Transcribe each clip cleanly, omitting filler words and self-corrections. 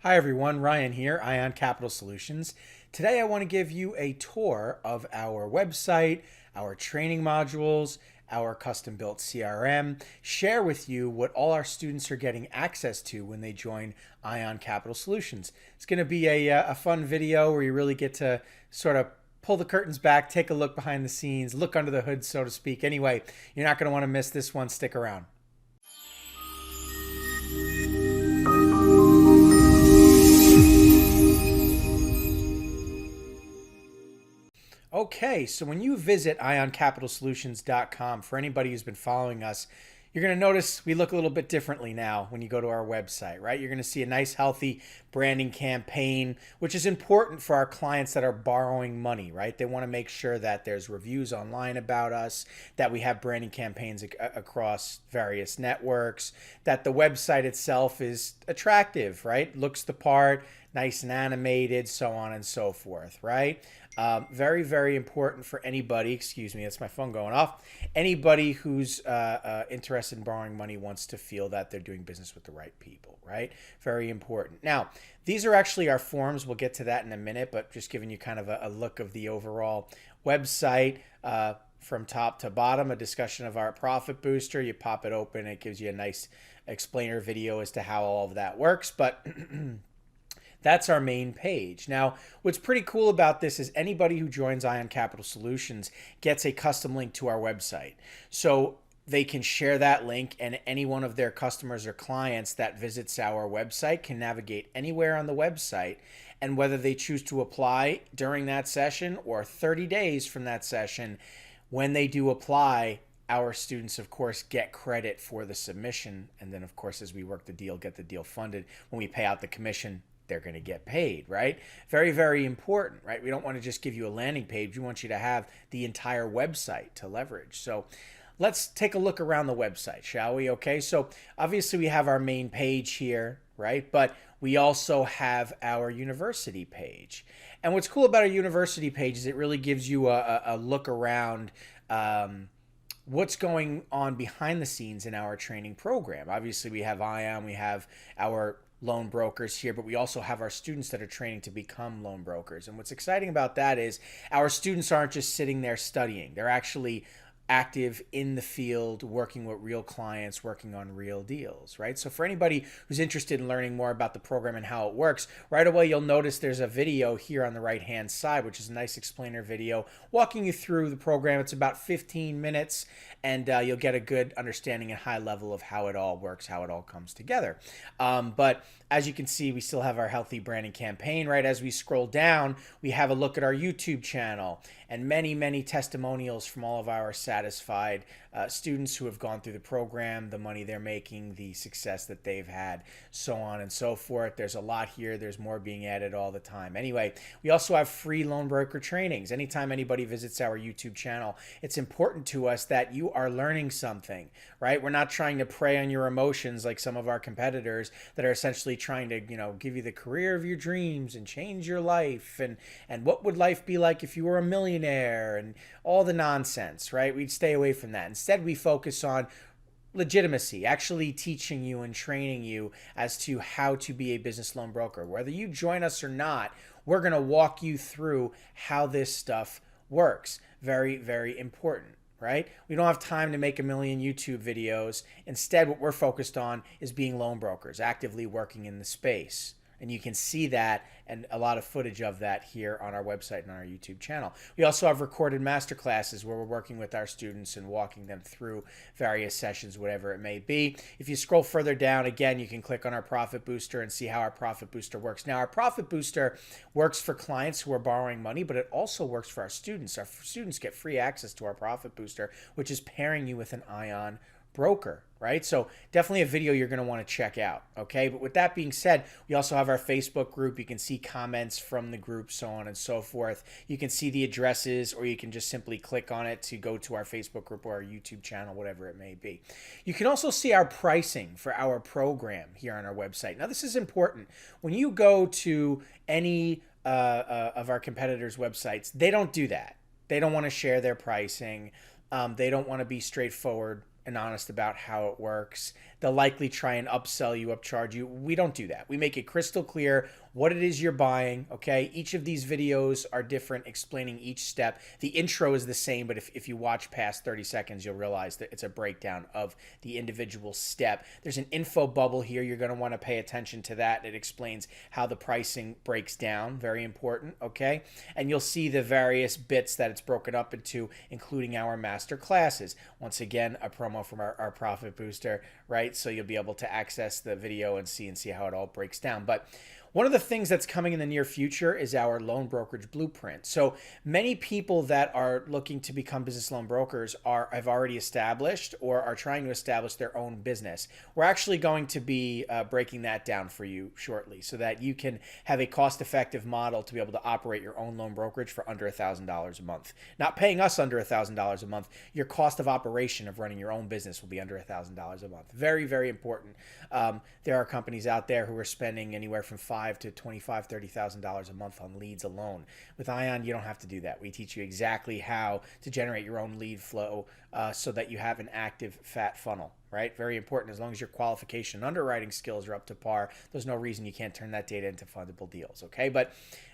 Hi everyone, Ryan here, Ion Capital Solutions. Today I want to give you a tour of our website, our training modules, our custom built CRM, share with you what all our students are getting access to when they join Ion Capital Solutions. It's going to be a fun video where you really get to sort of pull the curtains back, take a look behind the scenes, look under the hood, so to speak. Anyway, you're not going to want to miss this one. Stick around. Okay, so when you visit ioncapitalsolutions.com, for anybody who's been following us, you're going to notice we look a little bit differently now when you go to our website, right? You're going to see a nice, healthy branding campaign, which is important for our clients that are borrowing money, right? They want to make sure that there's reviews online about us, that we have branding campaigns across various networks, that the website itself is attractive, right? Looks the part, nice and animated, so on and so forth, right? Very, very important for anybody, excuse me, that's my phone going off. Anybody who's interested in borrowing money wants to feel that they're doing business with the right people, right? Very important. Now, these are actually our forms. We'll get to that in a minute, but just giving you kind of a look of the overall website from top to bottom, a discussion of our Profit Booster. You pop it open, it gives you a nice explainer video as to how all of that works, but that's our main page. Now, what's pretty cool about this is anybody who joins Ion Capital Solutions gets a custom link to our website. So they can share that link, and any one of their customers or clients that visits our website can navigate anywhere on the website. And whether they choose to apply during that session or 30 days from that session, when they do apply, our students, of course, get credit for the submission. And then, of course, as we work the deal, get the deal funded. When we pay out the commission, they're going to get paid, right? Very, very important, right? We don't want to just give you a landing page. We want you to have the entire website to leverage. So let's take a look around the website, shall we? Okay, so obviously we have our main page here, right? But we also have our university page. And what's cool about our university page is it really gives you a look around what's going on behind the scenes in our training program. Obviously, we have ION, we have our loan brokers here, but we also have our students that are training to become loan brokers. And what's exciting about that is our students aren't just sitting there studying. They're actually active in the field, working with real clients, working on real deals, right? So for anybody who's interested in learning more about the program and how it works, right away you'll notice there's a video here on the right-hand side, which is a nice explainer video walking you through the program. It's about 15 minutes, and you'll get a good understanding and high level of how it all works, how it all comes together. But as you can see, we still have our healthy branding campaign, right? As we scroll down, we have a look at our YouTube channel and many, many testimonials from all of our satisfied students who have gone through the program, the money they're making, the success that they've had, so on and so forth. There's a lot here. There's more being added all the time. Anyway, we also have free loan broker trainings. Anytime anybody visits our YouTube channel, it's important to us that you are learning something, right? We're not trying to prey on your emotions like some of our competitors that are essentially trying to, give you the career of your dreams and change your life and what would life be like if you were a millionaire and all the nonsense, right? We'd stay away from that. Instead, we focus on legitimacy, actually teaching you and training you as to how to be a business loan broker. Whether you join us or not, we're going to walk you through how this stuff works. Very, very important, right? We don't have time to make a million YouTube videos. Instead, what we're focused on is being loan brokers, actively working in the space. And you can see that and a lot of footage of that here on our website and on our YouTube channel. We also have recorded masterclasses where we're working with our students and walking them through various sessions, whatever it may be. If you scroll further down, again, you can click on our Profit Booster and see how our Profit Booster works. Now, our Profit Booster works for clients who are borrowing money, but it also works for our students. Our students get free access to our Profit Booster, which is pairing you with an ION broker, right? So definitely a video you're going to want to check out, okay? But with that being said, we also have our Facebook group. You can see comments from the group, so on and so forth. You can see the addresses, or you can just simply click on it to go to our Facebook group or our YouTube channel, whatever it may be. You can also see our pricing for our program here on our website. Now, this is important. When you go to any of our competitors' websites, they don't do that. They don't want to share their pricing. They don't want to be straightforward and honest about how it works. they'll likely try and upsell you, upcharge you. We don't do that. We make it crystal clear what it is you're buying, okay? Each of these videos are different, explaining each step. The intro is the same, but if you watch past 30 seconds, you'll realize that it's a breakdown of the individual step. There's an info bubble here. You're going to want to pay attention to that. It explains how the pricing breaks down. Very important, okay? And you'll see the various bits that it's broken up into, including our master classes. Once again, a promo from our Profit Booster, right? So you'll be able to access the video and see how it all breaks down. But one of the things that's coming in the near future is our loan brokerage blueprint. So many people that are looking to become business loan brokers have already established or are trying to establish their own business. We're actually going to be breaking that down for you shortly so that you can have a cost-effective model to be able to operate your own loan brokerage for under $1,000 a month. Not paying us under $1,000 a month. Your cost of operation of running your own business will be under $1,000 a month. Very, very important. There are companies out there who are spending anywhere from $5,000 to $25,000, $30,000 a month on leads alone. With Ion, you don't have to do that. We teach you exactly how to generate your own lead flow so that you have an active fat funnel, right? Very important. As long as your qualification and underwriting skills are up to par, there's no reason you can't turn that data into fundable deals, okay? But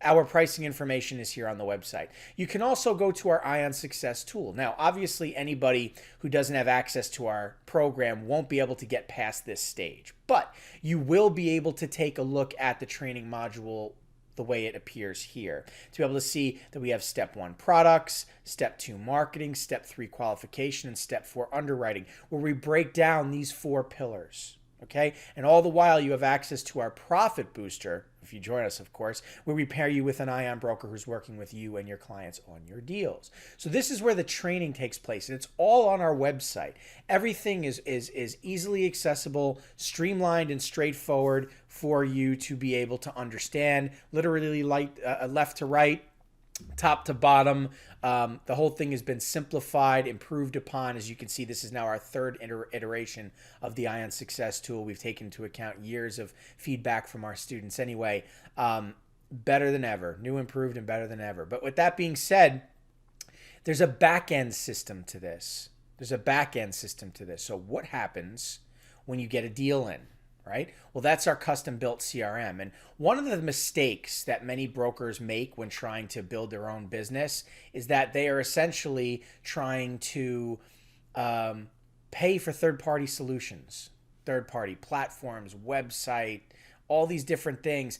our pricing information is here on the website. You can also go to our Ion Success tool. Now, obviously, anybody who doesn't have access to our program won't be able to get past this stage, but you will be able to take a look at the training module the way it appears here to be able to see that we have step 1 products, step 2 marketing, step 3 qualification, and step 4 underwriting, where we break down these 4 pillars. Okay, and all the while you have access to our Profit Booster, if you join us, of course, where we pair you with an Ion broker who's working with you and your clients on your deals. So this is where the training takes place, and it's all on our website. Everything is easily accessible, streamlined, and straightforward for you to be able to understand, literally left to right, top to bottom. The whole thing has been simplified, improved upon. As you can see, this is now our 3rd iteration of the Ion Success tool. We've taken into account years of feedback from our students anyway. Better than ever, new, improved, and better than ever. But with that being said, there's a back-end system to this. So what happens when you get a deal in? Right? Well, that's our custom-built CRM. And one of the mistakes that many brokers make when trying to build their own business is that they are essentially trying to pay for third-party solutions, third-party platforms, website, all these different things.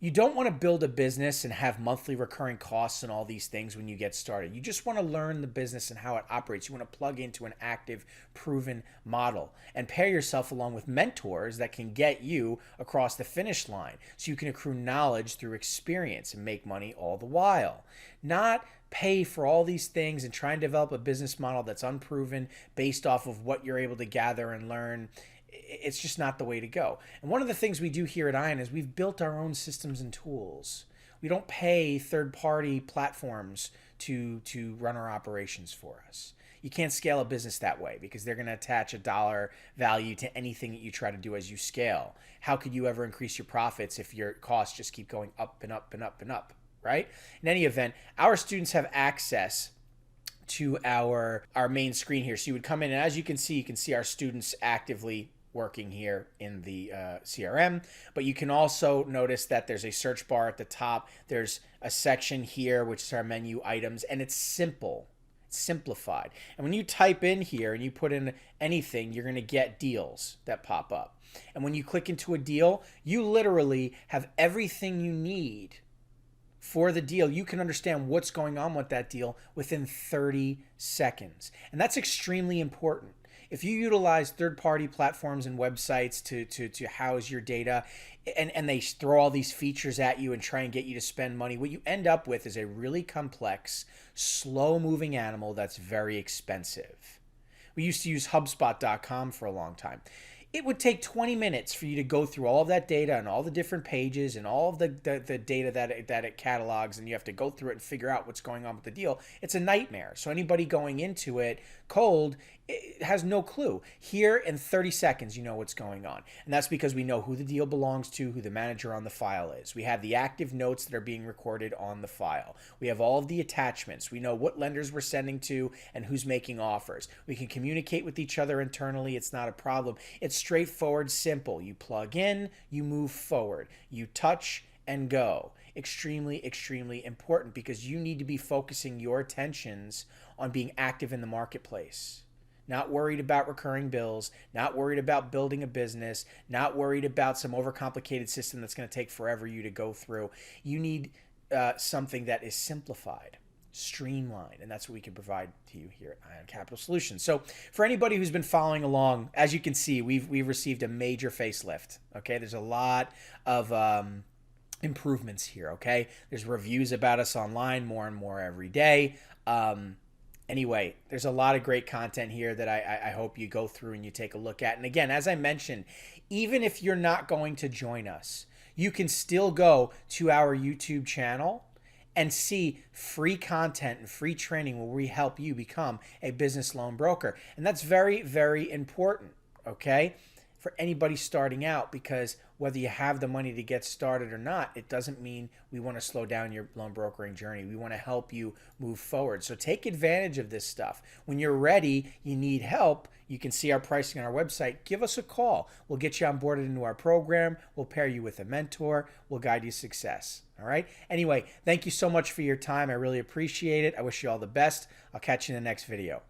You don't want to build a business and have monthly recurring costs and all these things when you get started. You just want to learn the business and how it operates. You want to plug into an active, proven model and pair yourself along with mentors that can get you across the finish line so you can accrue knowledge through experience and make money all the while. Not pay for all these things and try and develop a business model that's unproven based off of what you're able to gather and learn. It's just not the way to go. And one of the things we do here at Ion is we've built our own systems and tools. We don't pay third-party platforms to run our operations for us. You can't scale a business that way because they're going to attach a dollar value to anything that you try to do as you scale. How could you ever increase your profits if your costs just keep going up and up and up and up, right? In any event, our students have access to our main screen here. So you would come in, and as you can see our students actively working here in the CRM, but you can also notice that there's a search bar at the top. There's a section here, which is our menu items, and it's simple. It's simplified. And when you type in here and you put in anything, you're going to get deals that pop up. And when you click into a deal, you literally have everything you need for the deal. You can understand what's going on with that deal within 30 seconds. And that's extremely important. If you utilize third-party platforms and websites to house your data and they throw all these features at you and try and get you to spend money, what you end up with is a really complex, slow-moving animal that's very expensive. We used to use HubSpot.com for a long time. It would take 20 minutes for you to go through all of that data and all the different pages and all of the data that it catalogs, and you have to go through it and figure out what's going on with the deal. It's a nightmare. So anybody going into it cold, it has no clue. Here in 30 seconds, you know what's going on. And that's because we know who the deal belongs to, who the manager on the file is. We have the active notes that are being recorded on the file. We have all of the attachments. We know what lenders we're sending to and who's making offers. We can communicate with each other internally. It's not a problem. It's straightforward, simple. You plug in, you move forward. You touch and go. Extremely, extremely important, because you need to be focusing your attentions on being active in the marketplace. Not worried about recurring bills, not worried about building a business, not worried about some overcomplicated system that's going to take forever you to go through. You need something that is simplified, streamlined, and that's what we can provide to you here at Ion Capital Solutions. So for anybody who's been following along, as you can see, we've received a major facelift. Okay, there's a lot of improvements here. Okay, there's reviews about us online more and more every day. Anyway, there's a lot of great content here that I hope you go through and you take a look at. And again, as I mentioned, even if you're not going to join us, you can still go to our YouTube channel and see free content and free training where we help you become a business loan broker. And that's very, very important, okay, for anybody starting out, because whether you have the money to get started or not, it doesn't mean we want to slow down your loan brokering journey. We want to help you move forward. So take advantage of this stuff. When you're ready, you need help, you can see our pricing on our website. Give us a call. We'll get you onboarded into our program. We'll pair you with a mentor. We'll guide you to success. All right? Anyway, thank you so much for your time. I really appreciate it. I wish you all the best. I'll catch you in the next video.